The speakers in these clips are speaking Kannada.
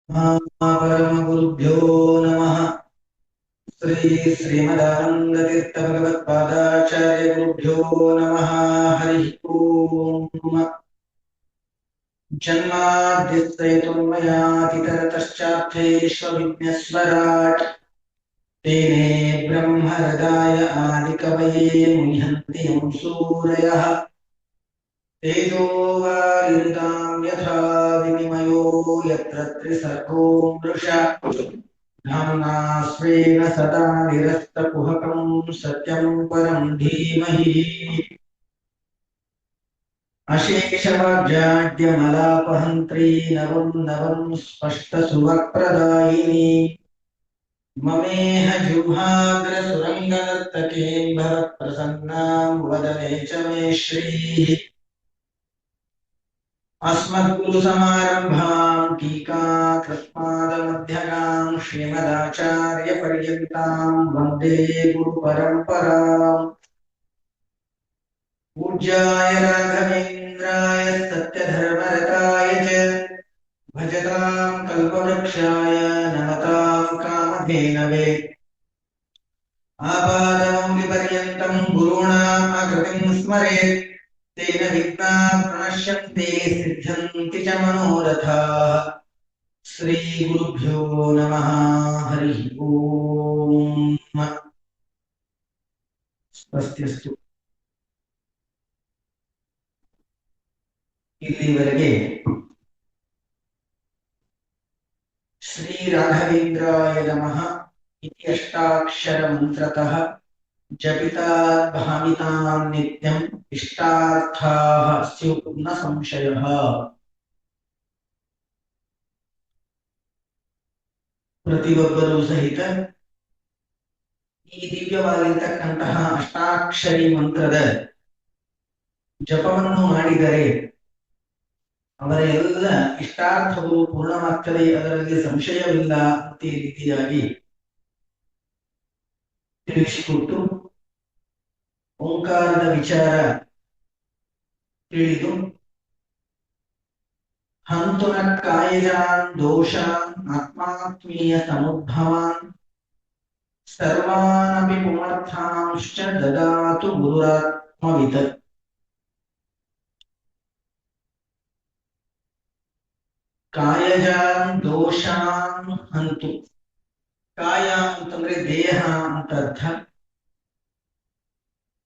परमगुरुभ्यो नमः। श्री श्रीमदानंदतीर्थ भगवत्पादाचार्य गुरुभ्यो नमः। हरि ओम। जन्माद्यस्त्रैतन्मयातितरतश्चार्थेष्वभिज्ञस्वराट् तेने ब्रह्महृदाय आदिकवये मुह्यन्ति यं सूरयः तेजो वारिमृतां यथा विनिमयो यत्र त्रिसर्गो मृषा धाम्ना स्वेन सदा निरस्तकुहकं सत्यं परं धीमहि अशेषवाग्जाड्यमलापहन्त्री नवं नवं स्पष्टसुवक्प्रदायिनी ममेह जिह्वाग्रसुरङ्गनर्तकीं भवत्प्रसन्नां वदने च मे श्रीः अस्मद्गुरुसमारम्भां टीकाकृत्पादमध्यगां श्रीमदाचार्यपर्यन्तां वन्दे गुरुपरम्पराम् पूज्याय राघवेन्द्राय सत्यधर्मरताय च भजतां कल्पवृक्षाय नमतां कामधेनवे आपादमौलिपर्यन्तं गुरूणाम् आकृतिं स्मरेत् तेन विघ्नाः प्रणश्यन्ते सिद्ध्यन्ति च मनोरथाः। श्रीगुरुभ्यो नमः। हरिः ओम्। ಸ್ವಸ್ತಿಯಸ್ತು. ಇಲ್ಲಿವರೆಗೆ ಶ್ರೀ ರಾಘವೇಂದ್ರಾಯ ನಮಃ ಇತ್ಯಷ್ಟಾಕ್ಷರ ಮಂತ್ರತಃ ಜಪಿತಾತ್ ಭಾವಿತಾಂ ನಿತ್ಯಂ ಇಷ್ಟಾರ್ಥಾಃ ಸ್ಯುಃ ನ ಸಂಶಯಃ. ಪ್ರತಿಯೊಬ್ಬರೂ ಸಹಿತ ಈ ದಿವ್ಯವಾಗಿರತಕ್ಕಂತಹ ಅಷ್ಟಾಕ್ಷರಿ ಮಂತ್ರದ ಜಪವನ್ನು ಮಾಡಿದರೆ ಅವರ ಎಲ್ಲ ಇಷ್ಟಾರ್ಥಗಳು ಪೂರ್ಣವಾಗ್ತದೆ, ಅದರಲ್ಲಿ ಸಂಶಯವಿಲ್ಲ ಅಂತ ಈ ರೀತಿಯಾಗಿ ತಿಳಿಸಿಕೊಟ್ಟು ಓಂಕಾರದ ವಿಚಾರ ತಿಳಿದು ಹಂತುನ ಕಾಯಜಾನ್ ದೋಷಾನ್ ಆತ್ಮಾತ್ಮೀಯ ಸಮುದ್ಭವಾನ್ ಸರ್ವಾನಪಿ ಪುಮರ್ಥಾಂಶ್ಚ ದದಾತು ಗುರುರಾತ್ಮವಿತ್. ಕಾಯಜಾನ್ ದೋಷಾನ್ ಹಂತು. ಕಾಯ ಅಂತಂದ್ರೆ ದೇಹ ಅಂತ ಅರ್ಥ.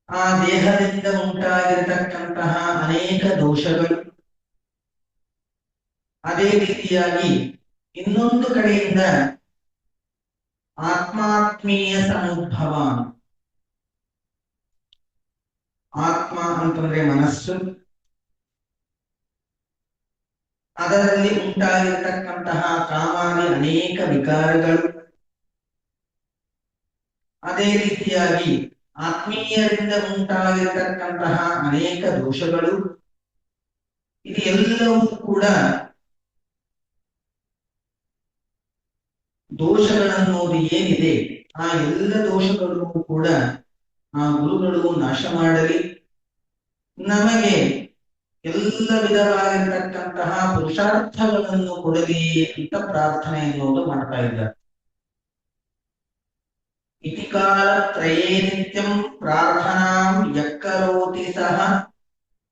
ಆ ದೇಹದಿಂದ ಉಂಟಾಗಿರತಕ್ಕಂತಹ ಅನೇಕ ದೋಷಗಳು, ಅದೇ ರೀತಿಯಾಗಿ ಇನ್ನೊಂದು ಕಡೆಯಿಂದ ಆತ್ಮಾತ್ಮೀಯ ಸಮುದ್ಭವ. ಆತ್ಮ ಅಂತಂದ್ರೆ ಮನಸ್ಸು, ಅದರಲ್ಲಿ ಉಂಟಾಗಿರತಕ್ಕಂತಹ ಕಾಮಾದಿ ಅನೇಕ ವಿಕಾರಗಳು, ಅದೇ ರೀತಿಯಾಗಿ ಆತ್ಮೀಯರಿಂದ ಉಂಟಾಗಿರತಕ್ಕಂತಹ ಅನೇಕ ದೋಷಗಳು, ಇದು ಎಲ್ಲವೂ ಕೂಡ ದೋಷಗಳನ್ನೋದು ಏನಿದೆ ಆ ಎಲ್ಲ ದೋಷಗಳಿಗೂ ಕೂಡ ಆ ಗುರುಗಳು ನಾಶ ಮಾಡಲಿ, ನಮಗೆ ಎಲ್ಲ ವಿಧವಾಗಿರತಕ್ಕಂತಹ ಪುರುಷಾರ್ಥಗಳನ್ನು ಕೊಡಲಿ ಅಂತ ಪ್ರಾರ್ಥನೆ ಅನ್ನೋದು ಮಾಡ್ತಾ ಇದ್ದಾರೆ. ಇತಿ ಕಾಲ ತ್ರಯೇ ನಿತ್ಯಂ ಪ್ರಾರ್ಥನಾಂ ಯಕ್ಕರೋತಿ ಸಹ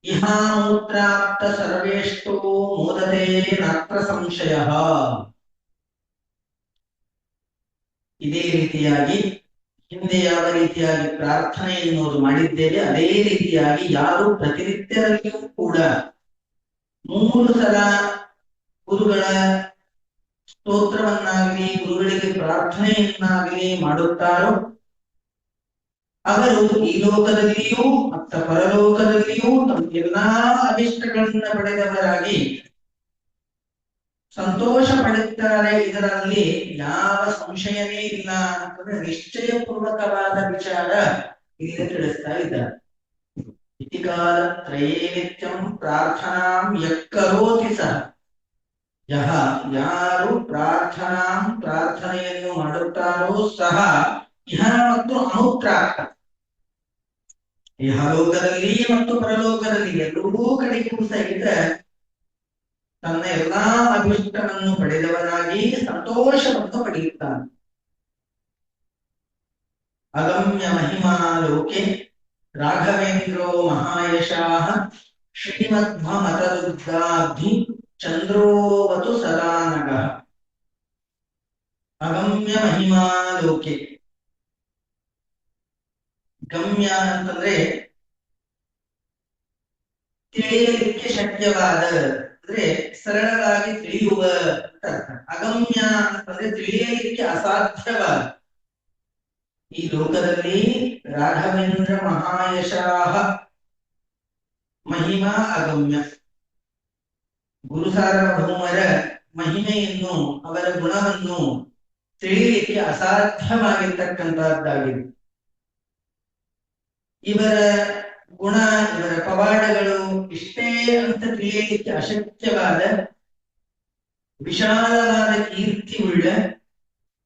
ಇಹಾಮೂತ್ರಾಪ್ತ ಸರ್ವೇಷ್ಟೋ ಮೋದತೆ ನಾತ್ರ ಸಂಶಯಃ. ಇದೇ ರೀತಿಯಾಗಿ ಹಿಂದೆ ಯಾವ ರೀತಿಯಾಗಿ ಪ್ರಾರ್ಥನೆ ಎನ್ನುವುದು ಮಾಡಿದ್ದೇವೆ, ಅದೇ ರೀತಿಯಾಗಿ ಯಾರು ಪ್ರತಿನಿತ್ಯರಲ್ಲಿಯೂ ಕೂಡ 3 ಸಲ ಗುರುಗಳ ಸ್ತೋತ್ರವನ್ನಾಗಲಿ ಗುರುಗಳಿಗೆ ಪ್ರಾರ್ಥನೆಯನ್ನಾಗಲಿ ಮಾಡುತ್ತಾರೋ ಅವರು ಈ ಲೋಕದಲ್ಲಿಯೂ ಮತ್ತು ಪರಲೋಕದಲ್ಲಿಯೂ ತಮ್ಮ ಎಲ್ಲಾ ಅಭಿಷ್ಟಗಳನ್ನ ಪಡೆದವರಾಗಿ ಸಂತೋಷ ಪಡುತ್ತಾರೆ. ಇದರಲ್ಲಿ ಯಾವ ಸಂಶಯವೇ ಇಲ್ಲ ಅಂತಂದ್ರೆ ನಿಶ್ಚಯಪೂರ್ವಕವಾದ ವಿಚಾರ ಇಲ್ಲಿ ತಿಳಿಸ್ತಾ ಇದ್ದಾರೆ. ಇತಿ ಕಾಲ ತ್ರಯೇ ನಿತ್ಯಂ ಪ್ರಾರ್ಥನಾಂ ಯಕ್ಕರೋತಿ ಸಹ. ಯಾರು ಪ್ರಾರ್ಥನೆಯನ್ನು ಮಾಡುತ್ತಾರೋ ಸಹ ಇಹ ಮತ್ತು ಅಮೂತ್ರಾರ್ಥ, ಇಹಲೋಕದಲ್ಲಿ ಮತ್ತು ಪರಲೋಕದಲ್ಲಿ ಎರಡೂ ಕಡೆಗೂ ಸಹಿತ ತನ್ನ ಎಲ್ಲಾ ಅಭಿಷ್ಟವನ್ನು ಪಡೆದವನಾಗಿ ಸಂತೋಷವನ್ನು ಪಡೆಯುತ್ತಾನೆ. ಅಗಮ್ಯ ಮಹಿಮಾ ಲೋಕೆ ರಾಘವೇಂದ್ರೋ ಮಹಾಯಶಾಃ ಶ್ರೀಮಧ್ವಮತದುಗ್ಧಾಬ್ಧಿ ಚಂದ್ರೋವತು ಸದಾನಗಃ. ಅಗಮ್ಯ ಮಹಿಮಾ ಲೋಕೆ. ಗಮ್ಯ ಅಂತಂದ್ರೆ ತಿಳಿಯಲಿಕ್ಕೆ ಶಕ್ಯವಾದ, ಅಂದ್ರೆ ಸರಳವಾಗಿ ತಿಳಿಯುವ ಅಂತ ಅರ್ಥ. ಅಗಮ್ಯ ಅಂತಂದ್ರೆ ತಿಳಿಯಲಿಕ್ಕೆ ಅಸಾಧ್ಯವಾದ. ಈ ಲೋಕದಲ್ಲಿ ರಾಘವೇಂದ್ರ ಮಹಾಯಶಾಃ ಮಹಿಮಾ ಅಗಮ್ಯ. ಗುರು ಸಾರ್ವಭೌಮರ ಮಹಿಮೆಯನ್ನು, ಅವರ ಗುಣವನ್ನು ತಿಳಿಯಲಿಕ್ಕೆ ಅಸಾಧ್ಯವಾಗಿರ್ತಕ್ಕಂಥದ್ದಾಗಿದೆ. ಇವರ ಗುಣ, ಇವರ ಪವಾಡಗಳು ಇಷ್ಟೇ ಅಂತ ತಿಳಿಯಲಿಕ್ಕೆ ಅಶಕ್ಯವಾದ ವಿಶಾಲವಾದ ಕೀರ್ತಿಯುಳ್ಳ,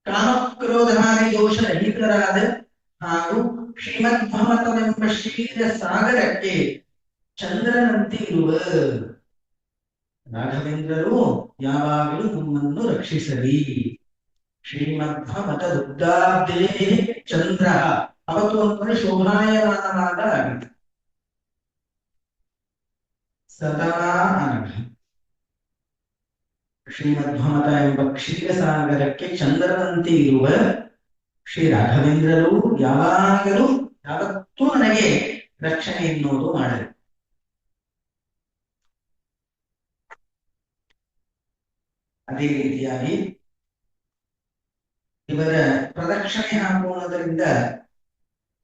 ಕಾಮಕ್ರೋಧಾದಿ ದೋಷರಹಿತರಾದ ಹಾಗೂ ಶ್ರೀಮದ್ಭಾಗವತವೆಂಬ ಶ್ರೀರ ಸಾಗರಕ್ಕೆ ಚಂದ್ರನಂತೆ ಇರುವ ರಾಘವೇಂದ್ರರು ಯಾವಾಗಲೂ ನಮ್ಮನ್ನು ರಕ್ಷಿಸಲಿ. ಶ್ರೀಮದ್ಭಾಗವತ ದುಗ್ಧಾಬ್ಧೇ ಚಂದ್ರ. ಅವತ್ತು ಅಂತಂದ್ರೆ ಶೋಭಾಯಮಾನವಾದ ಆಗಿದೆ. ಸದಾ ಅನಘ. ಶ್ರೀಮದ್ಭಾಗವತ ಎಂಬ ಕ್ಷೀರಸಾಗರಕ್ಕೆ ಚಂದ್ರನಂತೆ ಇರುವ ಶ್ರೀ ರಾಘವೇಂದ್ರರು ಯಾವಾಗಲೂ ಯಾವತ್ತೂ ನನಗೆ ರಕ್ಷಣೆ ಎನ್ನುವುದು ಮಾಡಲಿ. ಅದೇ ರೀತಿಯಾಗಿ ಇವರ ಪ್ರದಕ್ಷಿಣೆ ಹಾಕುವುದರಿಂದ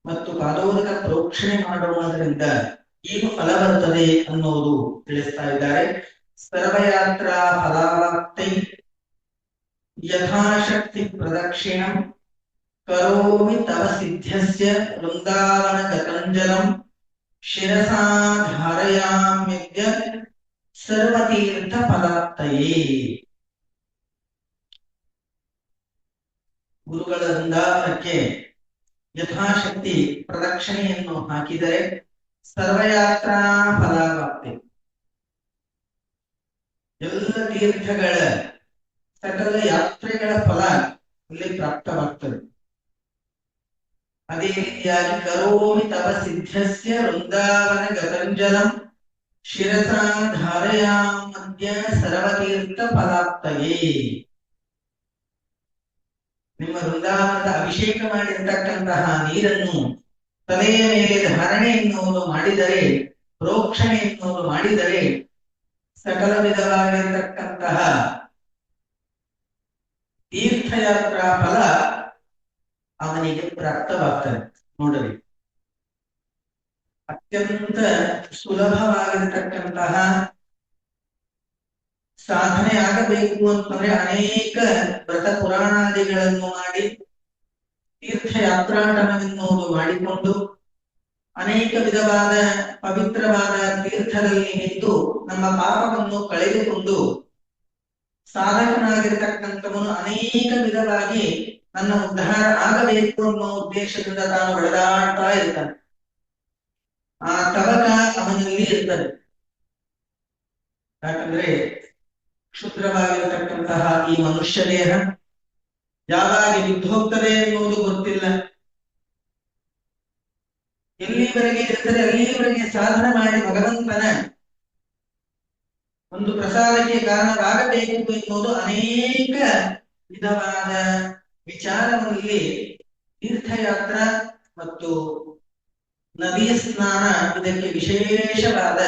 ಮತ್ತು ಪಾದೋದಕ ಪ್ರೋಕ್ಷಣೆ ಮಾಡುವುದರಿಂದ ಏನು ಫಲ ಬರುತ್ತದೆ ಅನ್ನೋದು ತಿಳಿಸ್ತಾ ಇದ್ದಾರೆ. ಸರ್ವಯಾತ್ರಾ ಫಲಾವಾಪ್ತೈ ಯಥಾಶಕ್ತಿ ಪ್ರದಕ್ಷಿಣಂ ಕರೋಮಿ ತವ ಸಿದ್ಧಸ್ಯ ವೃಂದಾವನ ಗತಂಜಲಂ ಶಿರಸಾ ಧಾರಯಾಮ್ಯದ್ಯ ಸರ್ವತೀರ್ಥ ಫಲಾಪ್ತಯೇ. ಗುರುಗಳ ವೃಂದಾವನಕ್ಕೆ ಯಥಾಶಕ್ತಿ ಪ್ರದಕ್ಷಿಣೆಯನ್ನು ಹಾಕಿದರೆ ಸರ್ವಯಾತ್ರಾ ಫಲಾವಾಪ್ತಿ, ಎಲ್ಲ ತೀರ್ಥಗಳ ಸಕಲ ಯಾತ್ರೆಗಳ ಫಲ ಇಲ್ಲಿ ಪ್ರಾಪ್ತವಾಗ್ತದೆ. ಅದೇ ರೀತಿಯಾಗಿ ಕರೋಮಿ ತವ ಸಿದ್ಧಸ್ಯ ವೃಂದಾವನ ಗತಂಜಲಂ ಶಿರಸಾ ಧಾರಯಾಮದ್ಯ ಸರ್ವತೀರ್ಥ ಫಲಾಪ್ತಯೇ. ನಿಮ್ಮ ವೃಂದಾವನದ ಅಭಿಷೇಕ ಮಾಡಿರ್ತಕ್ಕಂತಹ ನೀರನ್ನು ತಲೆಯ ಮೇಲೆ ಧಾರಣೆ ಎನ್ನುವುದು ಮಾಡಿದರೆ, ಪ್ರೋಕ್ಷಣೆ ಎನ್ನುವುದು ಮಾಡಿದರೆ ಸಕಲ ವಿಧವಾಗಿರತಕ್ಕಂತಹ ತೀರ್ಥಯಾತ್ರಾ ಫಲ ಅವನಿಗೆ ಪ್ರಾಪ್ತವಾಗ್ತದೆ. ನೋಡಲಿ, ಅತ್ಯಂತ ಸುಲಭವಾಗಿರತಕ್ಕಂತಹ ಸಾಧನೆ ಆಗಬೇಕು ಅಂತಂದ್ರೆ ಅನೇಕ ವ್ರತ ಪುರಾಣಾದಿಗಳನ್ನು ಮಾಡಿ ತೀರ್ಥಯಾತ್ರಾಟನವೆನ್ನುವುದು ಮಾಡಿಕೊಂಡು ಅನೇಕ ವಿಧವಾದ ಪವಿತ್ರವಾದ ತೀರ್ಥದಲ್ಲಿ ನಿಂತು ನಮ್ಮ ಪಾಪವನ್ನು ಕಳೆದುಕೊಂಡು ಸಾಧಕನಾಗಿರ್ತಕ್ಕಂಥವನು ಅನೇಕ ವಿಧವಾಗಿ ನನ್ನ ಉದ್ಧಾರ ಆಗಬೇಕು ಅನ್ನೋ ಉದ್ದೇಶದಿಂದ ತಾನು ಹೊಡೆದಾಡ್ತಾ ಇರ್ತಾನೆ. ಆ ತವಕ ಅವನಲ್ಲಿ ಇರ್ತದೆ. ಯಾಕಂದ್ರೆ ಕ್ಷುದ್ರವಾಗಿರತಕ್ಕಂತಹ ಈ ಮನುಷ್ಯ ದೇಹ ಯಾವಾಗ ಬಿದ್ದೋಗ್ತದೆ ಎನ್ನುವುದು ಗೊತ್ತಿಲ್ಲ. ಎಲ್ಲಿವರೆಗೆ ಇರ್ತದೆ ಅಲ್ಲಿವರೆಗೆ ಸಾಧನೆ ಮಾಡಿ ಭಗವಂತನ ಒಂದು ಪ್ರಸಾದಕ್ಕೆ ಕಾರಣವಾಗಬೇಕು ಎನ್ನುವುದು ಅನೇಕ ವಿಧವಾದ ವಿಚಾರದಲ್ಲಿ ತೀರ್ಥಯಾತ್ರಾ ಮತ್ತು ನದಿಯ ಸ್ನಾನ ಇದಕ್ಕೆ ವಿಶೇಷವಾದ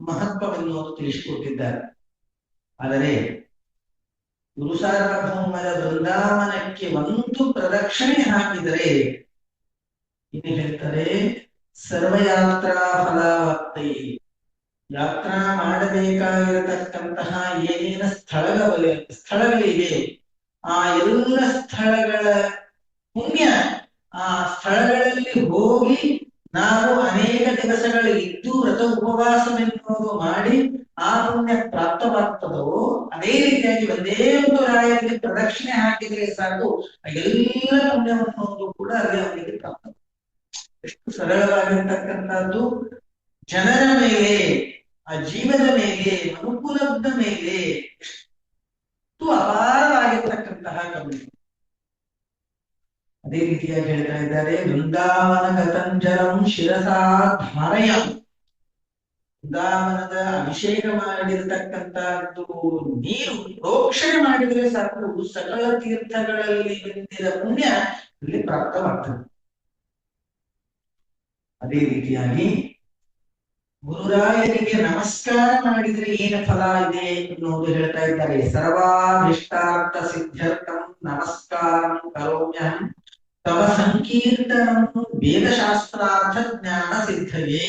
ಮಹತ್ವವನ್ನು ತಿಳಿಸಿಕೊಟ್ಟಿದ್ದಾರೆ. ಆದರೆ ಗುರು ಸಾರ್ವಭೌಮರ ವೃಂದಾವನಕ್ಕೆ ಒಂದು ಪ್ರದಕ್ಷಿಣೆ ಹಾಕಿದರೆ ಏನು ಹೇಳ್ತಾರೆ? ಸರ್ವಯಾತ್ರಾ ಫಲಾವತ್ತೈ. ಯಾತ್ರಾ ಮಾಡಬೇಕಾಗಿರತಕ್ಕಂತಹ ಏನೇನ ಸ್ಥಳಗಳಿವೆ ಆ ಎಲ್ಲ ಸ್ಥಳಗಳ ಪುಣ್ಯ, ಆ ಸ್ಥಳಗಳಲ್ಲಿ ಹೋಗಿ ನಾವು ಅನೇಕ ದಿವಸಗಳು ಇದ್ದು ವ್ರತ ಉಪವಾಸವೆನ್ನುವುದು ಮಾಡಿ ಆ ಪುಣ್ಯ ಪ್ರಾಪ್ತವಾಗ್ತದೋ ಅದೇ ರೀತಿಯಾಗಿ ಒಂದೇ ಒಂದು ರಾಯರಿಗೆ ಪ್ರದಕ್ಷಿಣೆ ಹಾಕಿದ್ರೆ ಸಾಕು, ಎಲ್ಲ ಪುಣ್ಯವನ್ನು ಕೂಡ ಅಲ್ಲಿ ಅವನಿಗೆ ಪ್ರಾಪ್ತ. ಎಷ್ಟು ಸರಳವಾಗಿರ್ತಕ್ಕಂಥದ್ದು. ಜನರ ಮೇಲೆ ಆ ಜೀವದ ಮೇಲೆ ಮನುಕುಲದ ಮೇಲೆ ಎಷ್ಟು ಅಪಾರವಾಗಿರ್ತಕ್ಕಂತಹ ಕರುಣೆ. ಅದೇ ರೀತಿಯಾಗಿ ಹೇಳ್ತಾ ಇದ್ದಾರೆ, ವೃಂದಾವನ ಗತಂಜಲಂ ಶಿರಸಾ ಧಾರಯ. ವೃಂದಾವನದ ಅಭಿಷೇಕ ಮಾಡಿರ್ತಕ್ಕಂಥದ್ದು ನೀರು ಪ್ರೋಕ್ಷಣೆ ಮಾಡಿದರೆ ಸಾಕು, ಸಕಲ ತೀರ್ಥಗಳಲ್ಲಿ ಬಿದ್ದಿದ ಪುಣ್ಯ ಇಲ್ಲಿ ಪ್ರಾಪ್ತವಾಗ್ತದೆ. ಅದೇ ರೀತಿಯಾಗಿ ಗುರುರಾಯರಿಗೆ ನಮಸ್ಕಾರ ಮಾಡಿದ್ರೆ ಏನು ಫಲ ಇದೆ ಅನ್ನೋದು ಹೇಳ್ತಾ ಇದ್ದಾರೆ. ಸರ್ವಾಭಿಷ್ಟಾರ್ಥ ಸಿದ್ಧ್ಯರ್ಥಂ ನಮಸ್ಕಾರಂ ಕರೋಮ್ಯಹಂ ತವ ಸಂಕೀರ್ತನಂ ವೇದಶಾಸ್ತ್ರಾರ್ಥ ಜ್ಞಾನ ಸಿದ್ಧವೇ.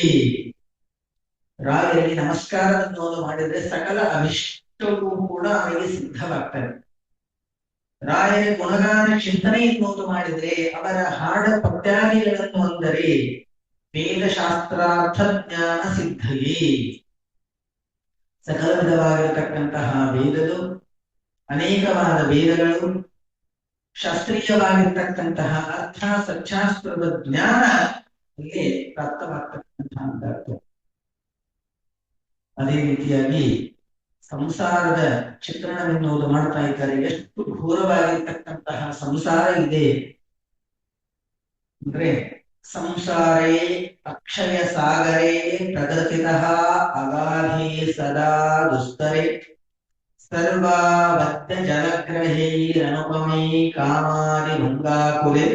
ರಾಯರಿಗೆ ನಮಸ್ಕಾರ ಅನ್ನೋದು ಮಾಡಿದ್ರೆ ಸಕಲ ಅಭಿಷ್ಟವೂ ಕೂಡ ಅವರಿಗೆ ಸಿದ್ಧವಾಗ್ತದೆ. ರಾಯರ ಗುಣಗಾನ ಚಿಂತನೆ ಎನ್ನುವುದು ಮಾಡಿದ್ರೆ, ಅವರ ಹಾಡ ಪದ್ಯಾದಿಗಳನ್ನು ಅಂದರೆ ವೇದಶಾಸ್ತ್ರಾರ್ಥ ಜ್ಞಾನ ಸಿದ್ಧವೇ. ಸಕಲ ವಿಧವಾಗಿರತಕ್ಕಂತಹ ವೇದಗಳು, ಅನೇಕವಾದ ವೇದಗಳು, ಶಾಸ್ತ್ರೀಯವಾಗಿರ್ತಕ್ಕಂತಹ ಅರ್ಥ ಸಚ್ಚಾಸ್ತ್ರದ ಜ್ಞಾನ ಇಲ್ಲಿ ಪ್ರಾಪ್ತವಾಗ್ತಕ್ಕಂತಹ. ಅದೇ ರೀತಿಯಾಗಿ ಸಂಸಾರದ ಚಿತ್ರಣವೆನ್ನುವುದು ಮಾಡ್ತಾ ಇದ್ದಾರೆ. ಎಷ್ಟು ಘೋರವಾಗಿರ್ತಕ್ಕಂತಹ ಸಂಸಾರ ಇದೆ ಅಂದ್ರೆ, ಸಂಸಾರೇ ಅಕ್ಷಯ ಸಾಗರೇ ಪ್ರಗತಿತಃ ಅಗಾಧೇ ಸದಾ ದುಸ್ತರೆ ಸರ್ವಾವತ್ಯ ಜಲಗ್ರಹೈರನುಪಮೇ ಕಾಮಾದಿ ಭಂಗಾಕುಲೆ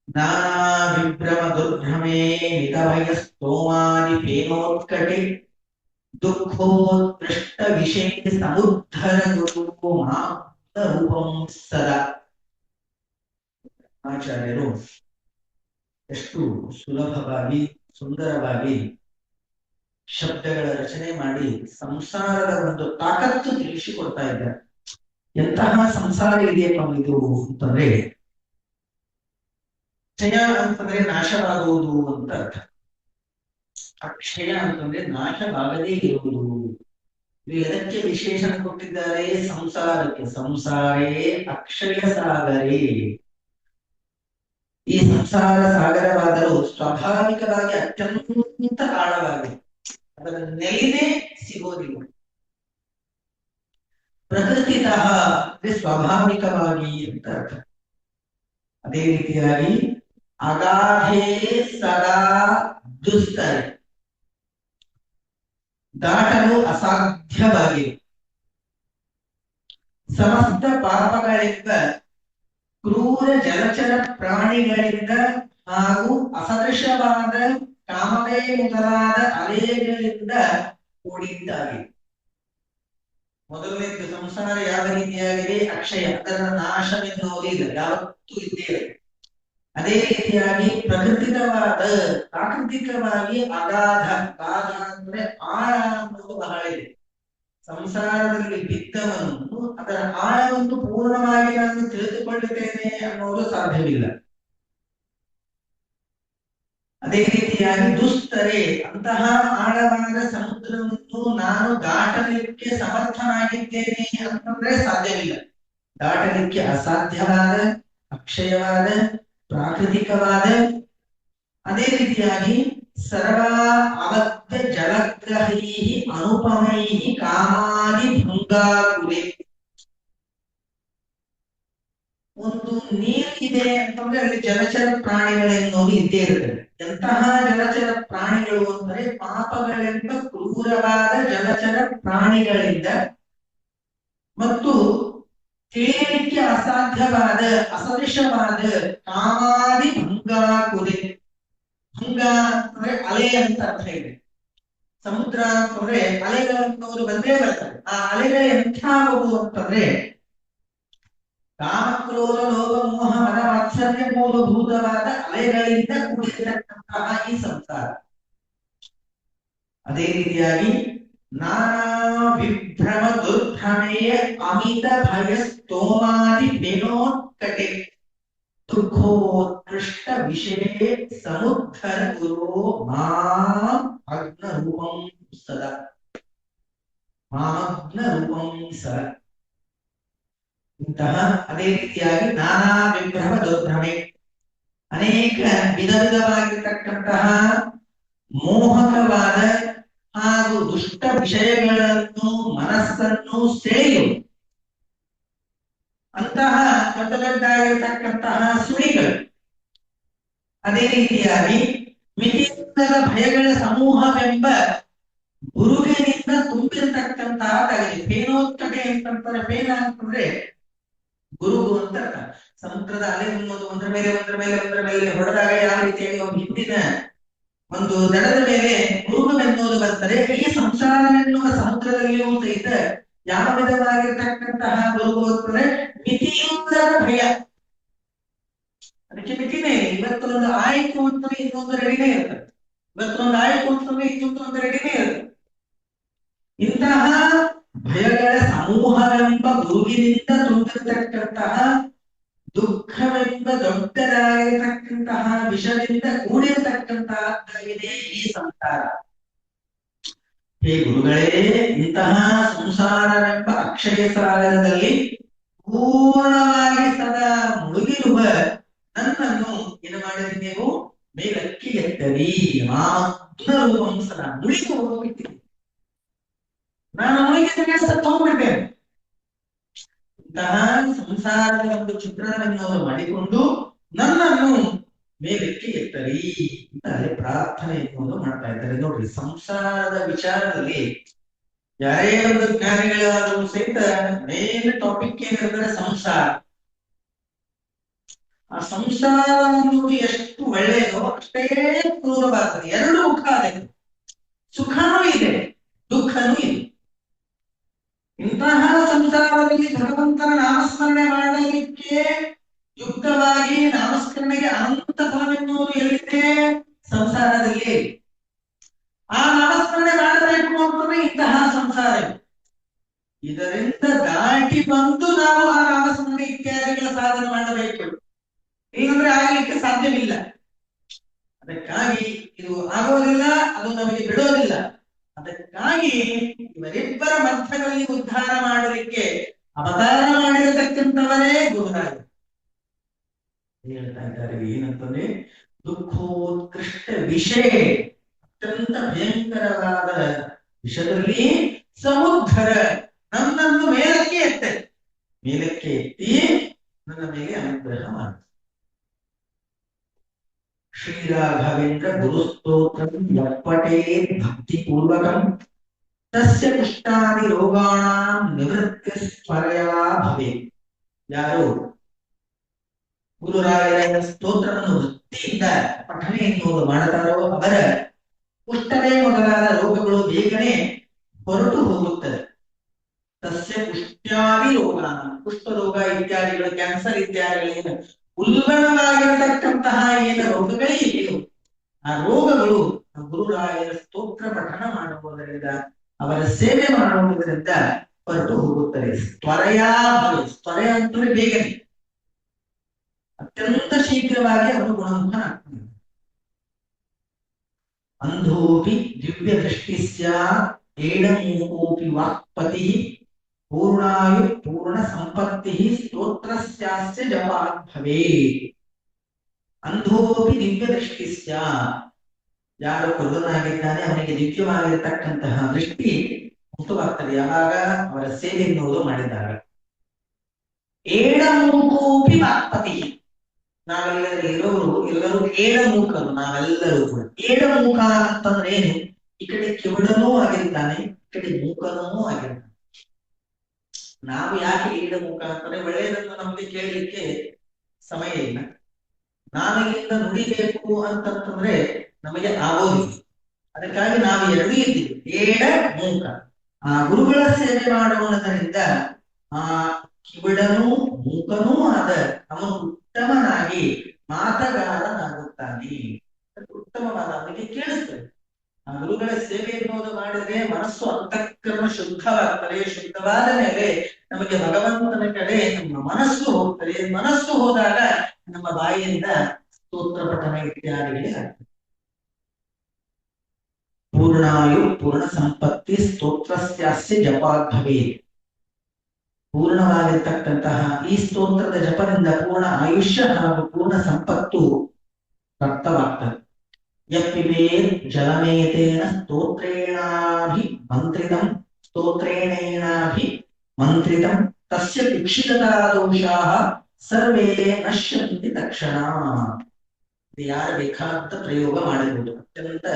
ನಾನಾ ವಿಭ್ರಮ ದುರ್ಭ್ರಮೇ ಮಿತಭಯ ಸ್ತೋಮಾದಿ ಫೇನೋತ್ಕಟೆ ದುಃಖೋತ್ಕೃಷ್ಟ ವಿಷಯ ಸಮುದ್ಧರ ಗುರು ರೂಪಂ ಸದಾ. ಆಚಾರ್ಯರು ಎಷ್ಟು ಸುಲಭವಾಗಿ ಸುಂದರವಾಗಿ ಶಬ್ದಗಳ ರಚನೆ ಮಾಡಿ ಸಂಸಾರದ ಒಂದು ತಾಕತ್ತು ತಿಳಿಸಿಕೊಡ್ತಾ ಇದ್ದಾರೆ. ಎಂತಹ ಸಂಸಾರ ಇದೆಯಪ್ಪ ಇದು ಅಂತಂದ್ರೆ, ಕ್ಷಯ ಅಂತಂದ್ರೆ ನಾಶವಾಗುವುದು ಅಂತ ಅರ್ಥ. ಅಕ್ಷಯ ಅಂತಂದ್ರೆ ನಾಶವಾಗದೇ ಇರುವುದು. ಎದಕ್ಕೆ ವಿಶೇಷಣ ಕೊಟ್ಟಿದ್ದಾರೆ? ಸಂಸಾರಕ್ಕೆ. ಸಂಸಾರೇ ಅಕ್ಷಯ ಸಾಗರೇ. ಈ ಸಂಸಾರ ಸಾಗರವಾದರೂ ಸ್ವಾಭಾವಿಕವಾಗಿ ಅತ್ಯಂತ ಆಳವಾಗಿದೆ, ಅದರ ನೆಲೆನೇ ಸಿಗೋದಿಲ್ಲ. ಪ್ರಕೃತಿತಃ ಸ್ವಾಭಾವಿಕವಾಗಿ ಅಂತ ಅರ್ಥ. ಅದೇ ರೀತಿಯಾಗಿ ಅಗಾಧೇ ಸದಾ ದುಸ್ತರೆ, ದಾಟಲು ಅಸಾಧ್ಯವಾಗಿದೆ. ಸಮಸ್ತ ಪಾಪಗಳಿಂದ, ಕ್ರೂರ ಜಲಚರ ಪ್ರಾಣಿಗಳಿಂದ ಹಾಗೂ ಅಸದೃಶವಾದ ಕಾಮವೇ ಮೊದಲಾದ ಅಲೆಗಳಿಂದ ಕೂಡಿದ್ದಾಗಿದೆ. ಮೊದಲನೇದು ಸಂಸಾರ ಯಾವ ರೀತಿಯಾಗಿದೆ? ಅಕ್ಷಯ, ಅದರ ನಾಶವೆನ್ನುವುದು ಇದೆ, ಯಾವತ್ತೂ ಇದ್ದೇವೆ. ಅದೇ ರೀತಿಯಾಗಿ ಪ್ರಾಕೃತಿಕವಾಗಿ ಅಗಾಧ. ಅಗಾಧ ಅಂದ್ರೆ ಆಳ ಅನ್ನೋದು ಬಹಳ ಇದೆ. ಸಂಸಾರದಲ್ಲಿ ಬಿದ್ದವನು ಅದರ ಆಳವನ್ನು ಪೂರ್ಣವಾಗಿ ನಾನು ತಿಳಿದುಕೊಳ್ಳುತ್ತೇನೆ ಅನ್ನೋದು ಸಾಧ್ಯವಿಲ್ಲ. ಅದೇ ರೀತಿಯಾಗಿ ದುಸ್ತರೆ, ಅಂತಹ ಆಳವಾದ ಸಮುದ್ರವನ್ನು ನಾನು ದಾಟಲಿಕ್ಕೆ ಸಮರ್ಥನಾಗಿದ್ದೇನೆ ಅಂತಂದ್ರೆ ಸಾಧ್ಯವಿಲ್ಲ. ದಾಟಲಿಕ್ಕೆ ಅಸಾಧ್ಯವಾದ, ಅಕ್ಷಯವಾದ, ಪ್ರಾಕೃತಿಕವಾದ. ಅದೇ ರೀತಿಯಾಗಿ ಸರ್ವ ಅವಧ್ಯ ಜಲಗ್ರಹೈ ಅನುಪಮೈ ಕಾಮಾದಿ ಭಂಗಾಕುಲೆ. ಒಂದು ನೀರಿದೆ ಅಂತಂದ್ರೆ ಅಲ್ಲಿ ಜಲಚರ ಪ್ರಾಣಿಗಳೆನ್ನೋದು ಇದ್ದೇ ಇರ್ತದೆ. ಎಂತಹ ಜಲಚರ ಪ್ರಾಣಿಗಳು ಅಂದರೆ ಪಾಪಗಳಿಂದ ಕ್ರೂರವಾದ ಜಲಚರ ಪ್ರಾಣಿಗಳಿಂದ ಮತ್ತು ತಿಳಿಯಲಿಕ್ಕೆ ಅಸಾಧ್ಯವಾದ ಅಸದೃಶವಾದ ಕಾಮಾದಿ ಭಂಗಾಕುಲೆ. ಭಂಗ ಅಂತಂದ್ರೆ ಅಲೆ ಅಂತ ಅರ್ಥ ಇದೆ. ಸಮುದ್ರ ಅಂತಂದ್ರೆ ಅಲೆಗಳನ್ನೋದು ಬಂದೇ ಬರ್ತವೆ. ಆ ಅಲೆಗಳು ಎಂಥವು ಅಂತಂದ್ರೆ ಕಾಮಕ್ರೋಧ ಲೋಭ ಮೋಹ ಮದ ಮಾತ್ಸರ್ಯ ಮೂಲಭೂತವಾದ ಅಲೆಗಳಿಂದ ಕೂಡಿರತಕ್ಕಂತಹ ಈ ಸಂಸಾರ. ಅದೇ ರೀತಿಯಾಗಿ ನಾನಾ ವಿಭ್ರಮ ದುರ್ಭ್ರಮೆಯ ಅಮಿತ ಭಯ ಸ್ತೋಮಾದಿ ಫೇನೋತ್ಕಟೆ ದುಃಖೋತ್ಕೃಷ್ಟ ವಿಷಯ ಸಮುದ್ಧರ ಗುರು ಮಾಂ ಅಗ್ನ ರೂಪಂ ಸದಾ. ಮಾಮಗ್ನ ರೂಪಂ ಸದಾ. ಇಂತಹ ಅದೇ ರೀತಿಯಾಗಿ ನಾನಾ ವಿಭ್ರಮ ದುರ್ಭ್ರಮೆ, ಅನೇಕ ವಿಧ ವಿಧವಾಗಿರ್ತಕ್ಕಂತಹ ಮೋಹಕವಾದ ಹಾಗೂ ದುಷ್ಟ ವಿಷಯಗಳನ್ನು ಮನಸ್ಸನ್ನು ಸೆಳೆಯುವುದು. ಅಂತಹ ದೊಡ್ಡದಾಗಿರತಕ್ಕಂತಹ ಸುಳಿಗಳು. ಅದೇ ರೀತಿಯಾಗಿ ಮಿತಿಯಿಲ್ಲದ ಭಯಗಳ ಸಮೂಹವೆಂಬ ಗುರುವಿನಿಂದ ತುಂಬಿರತಕ್ಕಂತಹದಾಗಿದೆ. ಫೇನೋತ್ಕಟೆ ಅಂತಂತಾರೆ. ಫೇನ ಅಂತಂದ್ರೆ ಗುರುಗು ಅಂತ ಅರ್ಥ. ಸಮುದ್ರದ ಅಲೆ ಅನ್ನೋದು ಒಂದರ ಮೇಲೆ ಒಂದರ ಮೇಲೆ ಒಂದರ ಮೇಲೆ ಹೊಡೆದಾಗ ಯಾವ ರೀತಿಯಾಗಿ ಒಂದು ಹಿಂದಿನ ಒಂದು ದಡದ ಮೇಲೆ ಗುರುಗವೆನ್ನುವುದು ಬರ್ತದೆ. ಈ ಸಂಸಾರವೆನ್ನುವ ಸಮುದ್ರದಲ್ಲಿಯೂ ಸಹಿತ ಯಾವ ವಿಧವಾಗಿರ್ತಕ್ಕಂತಹ ಗುರುಗು ಅಂತಂದ್ರೆ ಮಿತಿಯಿಲ್ಲದ ಭಯ. ಅದಕ್ಕೆ ಮಿತಿನೇ ಇಲ್ಲ. ಇವತ್ತೊಂದು ಆಯ್ತು ಅಂತಂದ್ರೆ ಇನ್ನೊಂದು ರೆಡಿನೇ ಇರ್ತದೆ. ಇವತ್ತೊಂದು ಆಯ್ತು ಅಂತಂದ್ರೆ ಇನ್ನೊಂದು ರೆಡಿನೇ ಇರ್ತದೆ. ಇಂತಹ ಭಯಗಳ ಸಮೂಹವೆಂಬ ಗುರುಗಿನಿಂದ ತುಂಬಿರತಕ್ಕಂತಹ ದುಃಖವೆಂಬ ದೊಡ್ಡದಾಗಿರತಕ್ಕಂತಹ ವಿಷದಿಂದ ಕೂಡಿರತಕ್ಕಂತಹದ್ದಾಗಿದೆ ಈ ಸಂಸಾರ. ಹೇ ಗುರುಗಳೇ, ಇಂತಹ ಸಂಸಾರವೆಂಬ ಅಕ್ಷಯ ಸಾಗರದಲ್ಲಿ ಪೂರ್ಣವಾಗಿ ಸದಾ ಮುಳುಗಿರುವ ನನ್ನನ್ನು ಏನು ಮಾಡಿದ್ರಿ ನೀವು? ಮೇಲಕ್ಕೆ ಎತ್ತರಿ. ಸದಾ ಮುಳುಗಿ ಹೋಗ್ಬಿಟ್ಟಿದೆ. ನಾನು ಮುಳುಗಿದ ಸತ್ತು ಹೋಗ್ಬಿಡ್ತೇನೆ. ಇಂತಹ ಸಂಸಾರದ ಒಂದು ಚಿತ್ರಣವನ್ನು ಮಾಡಿಕೊಂಡು ನನ್ನನ್ನು ಮೇಲಕ್ಕೆ ಎತ್ತರಿ ಅಂತ ಪ್ರಾರ್ಥನೆ ಎನ್ನುವುದು ಮಾಡ್ತಾ ಇದ್ದಾರೆ. ನೋಡ್ರಿ, ಸಂಸಾರದ ವಿಚಾರದಲ್ಲಿ ಯಾರೇ ಒಂದು ಜ್ಞಾನಿಗಳಾದರೂ ಸಹಿತ ಮೇನ್ ಟಾಪಿಕ್ ಏನಿರ್ತದೆ ಸಂಸಾರ. ಆ ಸಂಸಾರ ಅನ್ನೋದು ಎಷ್ಟು ಒಳ್ಳೆಯದೋ ಅಷ್ಟೇ ಕ್ರೂರವಾಗ್ತದೆ. ಎರಡು ಮುಖ ಇದೆ. ಸುಖನೂ ಇದೆ, ದುಃಖನೂ ಇದೆ. ಇಂತಹ ಸಂಸಾರದಲ್ಲಿ ಭಗವಂತನ ನಾಮಸ್ಮರಣೆ ಮಾಡಲಿಕ್ಕೆ ಯುಕ್ತವಾಗಿ ನಾಮಸ್ಮರಣೆಗೆ ಅನಂತ ಫಲವೆನ್ನುವುದು ಎಲ್ಲಿದೆ? ಸಂಸಾರದಲ್ಲಿ. ಆ ನಾಮಸ್ಮರಣೆ ಮಾಡಬೇಕು ಅಂತಂದ್ರೆ ಇಂತಹ ಸಂಸಾರ. ಇದರಿಂದ ದಾಟಿ ಬಂದು ನಾವು ಆ ನಾಮಸ್ಮರಣೆ ಇತ್ಯಾದಿಗಳ ಸಾಧನೆ ಮಾಡಬೇಕು. ಇಲ್ಲಂದ್ರೆ ಆಗಲಿಕ್ಕೆ ಸಾಧ್ಯವಿಲ್ಲ. ಅದಕ್ಕಾಗಿ ಇದು ಆಗೋದಿಲ್ಲ, ಅದು ನಮಗೆ ಬಿಡೋದಿಲ್ಲ. ಅದಕ್ಕಾಗಿ ಇವರಿಬ್ಬರ ಮಧ್ಯದಲ್ಲಿ ಉದ್ಧಾರ ಮಾಡಲಿಕ್ಕೆ ಅವತಾರ ಮಾಡಿರತಕ್ಕಂಥವರೇ ಗುರುರಾಯ. ಹೇಳ್ತಾ ಇದ್ದಾರೆ ಏನಂತಂದ್ರೆ, ದುಃಖೋತ್ಕೃಷ್ಟ ವಿಷಯ, ಅತ್ಯಂತ ಭಯಂಕರವಾದ ವಿಷಯದಲ್ಲಿ ಸಮುದ್ರ ನನ್ನನ್ನು ಮೇಲಕ್ಕೆ ಎತ್ತೆ, ಮೇಲಕ್ಕೆ ಎತ್ತಿ ನನ್ನ ಮೇಲೆ ಅನುಗ್ರಹ ಮಾಡಿ. ಶ್ರೀರಾಘವೇಂದ್ರ ಗುರುಸ್ತೋತ್ರಂ ಯಪ್ಪಟೇ ಭಕ್ತಿ ಪೂರ್ವಕಂ ತಸ್ಯ ಕುಷ್ಠಾದಿ ರೋಗಾಣಾಂ ನಿವೃತ್ತಿ ಸ್ವರಯಾ ಭವೇತ್. ಯಾರು ಗುರುರಾಯರ ಸ್ತೋತ್ರವನ್ನು ವೃತ್ತಿಯಿಂದ ಪಠನೆ ಎನ್ನುವುದು ಮಾಡುತ್ತಾರೋ ಅವರ ಕುಷ್ಠವೇ ಮೊದಲಾದ ರೋಗಗಳು ಬೇಗನೆ ಹೊರಟು ಹೋಗುತ್ತದೆ. ತಸ್ಯ ಕುಷ್ಠಾದಿ ರೋಗಾಣ, ಕುಷ್ಠ ರೋಗ ಇತ್ಯಾದಿಗಳು, ಕ್ಯಾನ್ಸರ್ ಇತ್ಯಾದಿಗಳೇನು ಉಲ್ಬಣವಾಗಿರತಕ್ಕಂತಹ ಏನು ರೋಗಗಳಿವೆಯೋ ಆ ರೋಗಗಳು ಗುರುರಾಯರ ಸ್ತೋತ್ರ ಪಠನ ಮಾಡುವುದರಿಂದ, ಅವರ ಸೇವೆ ಮಾಡುವುದರಿಂದ ಹೊರಟು ಹೋಗುತ್ತದೆ. ತ್ವರೆಯಾ ಭವೆ. ತ್ವರೆ ಅಂತಂದ್ರೆ ಬೇಗನೆ, ಅತ್ಯಂತ ಶೀಘ್ರವಾಗಿ ಅವನು ಗುಣಮುಖನಾಗ್ತಾನೆ. ಅಂಧೋಪಿ ದಿವ್ಯ ದೃಷ್ಟಿ ಸ್ಯಾತ್ ಏಡಮೂಕೋಪಿ ವಾಕ್ಪತಿ ಪೂರ್ಣಾಯು ಪೂರ್ಣ ಸಂಪತ್ತಿ ಸ್ತೋತ್ರಸ್ಯಾಸ್ಯ ಜಪಾತ್ ಭವೇತ್. ಅಂಧೋಪಿ ದಿವ್ಯ ದೃಷ್ಟಿ ಸ್ಯಾತ್. ಯಾರು ಕುರುಡನಾಗಿದ್ದಾನೆ ಅವನಿಗೆ ದಿವ್ಯವಾಗಿರತಕ್ಕಂತಹ ದೃಷ್ಟಿ ಮುಕ್ತವಾಗ್ತದೆ ಯಾವಾಗ? ಅವರ ಸೇವೆ ಎನ್ನುವುದು ಮಾಡಿದಾಗ. ಏಡಮೂಕೋಪಿ ವಾಕ್ಪತಿ. ಎಲ್ಲರೂ ಏಡಮೂಕರು. ನಾವೆಲ್ಲರೂ ಕೂಡ ಏಡಮೂಕ ಅಂತಂದ್ರೆ ಏನು? ಈ ಕಡೆ ಕಿವುಡನೂ ಆಗಿರ್ತಾನೆ, ಈ ಕಡೆ ಮೂಕನೂ ಆಗಿರ್ತಾನೆ. ನಾವು ಯಾಕೆ ಏಡಮೂಕ ಅಂತಂದ್ರೆ ಒಳ್ಳೆಯದನ್ನು ನಮಗೆ ಕೇಳಲಿಕ್ಕೆ ಸಮಯ ಇಲ್ಲ. ನಾನು ಇಲ್ಲಿಂದ ನುಡಿಬೇಕು ಅಂತಂತಂದ್ರೆ ನಮಗೆ ಆಗೋದಿಲ್ಲ. ಅದಕ್ಕಾಗಿ ನಾವು ಎರಡೂ ಇದ್ದೀವಿ, ಏಡ ಮೂಕ. ಆ ಗುರುಗಳ ಸೇವೆ ಮಾಡುವುದರಿಂದ ಆ ಕಿವಿಡನೂ ಮೂಕನೂ ಆದ ಅವನು ಉತ್ತಮನಾಗಿ ಮಾತಗಾರನಾಗುತ್ತಾನೆ. ಉತ್ತಮವಾದ ಅವನಿಗೆ ಕೇಳಿಸ್ತದೆ. ಆ ಗುರುಗಳ ಸೇವೆ ಎನ್ನುವುದು ಮಾಡಿದ್ರೆ ಮನಸ್ಸು ಅಂತಃಕರಣ ಶುದ್ಧವಾಗ್ತದೆ. ಶುದ್ಧವಾದ ಮೇಲೆ ನಮಗೆ ಭಗವಂತನ ಕಡೆ ನಮ್ಮ ಮನಸ್ಸು ಹೋಗ್ತದೆ. ಮನಸ್ಸು ಹೋದಾಗ ನಮ್ಮ ಬಾಯಿಯಿಂದ ಸ್ತೋತ್ರ ಪಠನ ಇತ್ಯಾದಿಗಳೇ ಆಗ್ತದೆ. ಪೂರ್ಣಾಯು ಪೂರ್ಣ ಸಂಪತ್ತಿ ಸ್ತೋತ್ರಸ್ಯಾಸ್ಯ ಜಪಾತ್ ಭವೇತ್. ಪೂರ್ಣವಾಗಿರ್ತಕ್ಕಂತಹ ಈ ಸ್ತೋತ್ರದ ಜಪದಿಂದ ಪೂರ್ಣ ಆಯುಷ್ಯ ಹಾಗೂ ಪೂರ್ಣ ಸಂಪತ್ತು ಪ್ರಾಪ್ತವಾಗ್ತದೆ. ಯಪ್ಪಿಬೇರ್ ಜಲಮೇತೇನ ಸ್ತೋತ್ರೇಣೇನಾಭಿ ಮಂತ್ರಿತಂ ತಸ್ಯ ಭಿಕ್ಷಿತತಾ ದೋಷಾಃ ಸರ್ವೇ ನಶ್ಯಂತಿ ತಕ್ಷಣ. ಇದು ಯಾರು ಬೇಕಾದ ಪ್ರಯೋಗ ಮಾಡಬಹುದು. ಅತ್ಯಂತ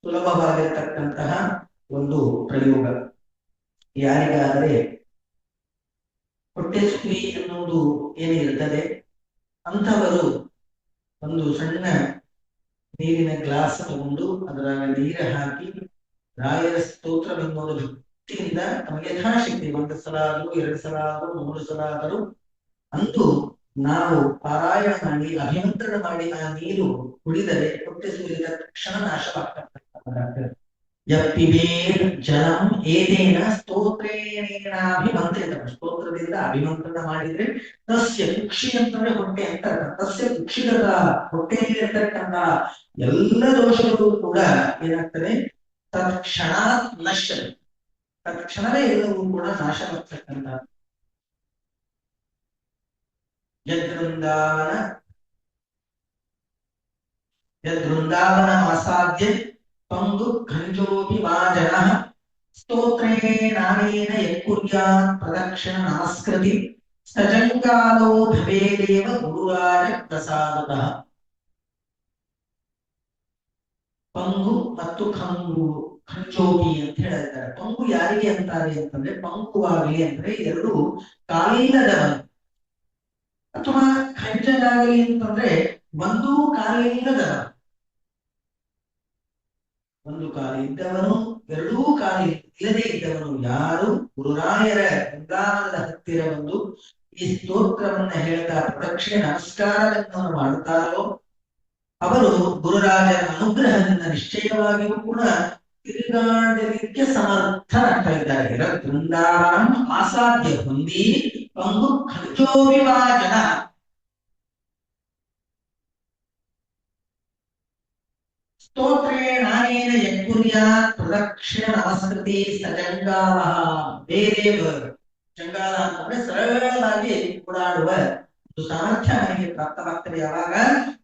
ಸುಲಭವಾಗಿರತಕ್ಕಂತಹ ಒಂದು ಪ್ರಯೋಗ. ಯಾರಿಗಾದರೆ ಹೊಟ್ಟೆ ಸುಖಿ ಎನ್ನುವುದು ಏನಿರುತ್ತದೆ ಅಂಥವರು ಒಂದು ಸಣ್ಣ ನೀರಿನ ಗ್ಲಾಸ್ ತಗೊಂಡು ಅದರ ನೀರು ಹಾಕಿ ರಾಯರ ಸ್ತೋತ್ರವೆನ್ನುವುದು ಭಕ್ತಿಯಿಂದ ನಮಗೆ ಯಥಾಶಕ್ತಿ 1 ಸಲ ಆದರೂ 2 ಸಲ ಆದರೂ 3 ಸಲ ಆದರೂ ಅಂತೂ ನಾವು ಪಾರಾಯಣ ಮಾಡಿ ಅಭಿಮಂತ್ರಣ ಮಾಡಿ ಆ ನೀರು ಕುಡಿದರೆ ಹೊಟ್ಟೆ ಸುರಿದ ತಕ್ಷಣ ನಾಶವಾಗ್ತಕ್ಕಂಥ. ಯಪ್ಪಿಬೇರ್ ಜಲಂ ಏನೇನ ಸ್ತೋತ್ರೇಣೇನಾಭಿಮಂತ್ರಿತ, ಸ್ತೋತ್ರದಿಂದ ಅಭಿಮಂತ್ರಣ ಮಾಡಿದ್ರೆ ತಸ್ಯ ಕುಕ್ಷಿ ಅಂತಂದ್ರೆ ಹೊಟ್ಟೆ ಅಂತ, ತಸ್ಯ ಕುಕ್ಷಿಗತ ಹೊಟ್ಟೆಯಲ್ಲಿರ್ತಕ್ಕಂಥ ಎಲ್ಲ ದೋಷಗಳು ಕೂಡ ಏನಾಗ್ತದೆ ತತ್ಕ್ಷಣ ನಶ್ಯ, ತತ್ಕ್ಷಣವೇ ಎಲ್ಲವೂ ಕೂಡ ನಾಶವಾಗ್ತಕ್ಕಂಥ. ಯದ್ವೃಂದಾವನ ಆಸಾದ್ಯ ಪಂಗು ಖಂಜೋಪಿ ವಾ ಜನಃ ಸ್ತೋತ್ರೇಣಾನೇನ ಯತ್ಕುರ್ಯಾತ್ ಪ್ರದಕ್ಷಿಣ ನಮಸ್ಕೃತಿ ಸಜಂಗಾಲೋ ಭವೇದೇವ ಗುರುರಾಜ ಪ್ರಸಾದತಃ. ಪಂಗು ಮತ್ತು ಖಂಜೋಪಿ ಅಂತ ಹೇಳಿದ್ದಾರೆ. ಪಂಗು ಯಾರಿಗೆ ಅಂತಾರೆ ಅಂತಂದ್ರೆ, ಪಂಗುವಾಗಲಿ ಅಂದ್ರೆ ಎರಡು ಕಾಲಿಲ್ಲದವನು, ಅಥವಾ ಖಂಜನಾಗಲಿ ಅಂತಂದ್ರೆ ಒಂದು ಕಾಲಿಲ್ಲದವ. ಒಂದು ಕಾಲು ಇದ್ದವನು, ಎರಡೂ ಕಾಲು ಇಲ್ಲದೆ ಇದ್ದವನು ಯಾರು ಗುರುರಾಯರ ವೃಂದಾವನದ ಹತ್ತಿರ ಬಂದು ಈ ಸ್ತೋತ್ರವನ್ನ ಹೇಳ್ತಾ ಪ್ರದಕ್ಷಿಣೆ ನಮಸ್ಕಾರವನ್ನು ಮಾಡುತ್ತಾರೋ ಅವರು ಗುರುರಾಜರ ಅನುಗ್ರಹದಿಂದ ನಿಶ್ಚಯವಾಗಿಯೂ ಕೂಡ ತಿರುಗಾಡಲಿಕ್ಕೆ ಸಮರ್ಥರಾಗ್ತಾ ಇದ್ದಾರೆ. ವೃಂದಾವನ ಆಸಾಧ್ಯ ಹೊಂದಿ ಪಂಗು ಖಂಜೋವಿವಾಜನ, ಸ್ತೋತ್ರೇಣಾನೇನ ಯತ್ಕುರ್ಯಾತ್ ಪ್ರದಕ್ಷಿಣ ನಮಸ್ಕೃತಿ ಸಜಂಗಾಲ. ಬೇರೆ ಜಂಗಾಲ ಅಂತಂದ್ರೆ ಸರಳವಾಗಿ ಓಡಾಡುವ ಒಂದು ಸಾಮರ್ಥ್ಯ ನನಗೆ ಪ್ರಾಪ್ತವಾಗ್ತದೆ ಯಾವಾಗ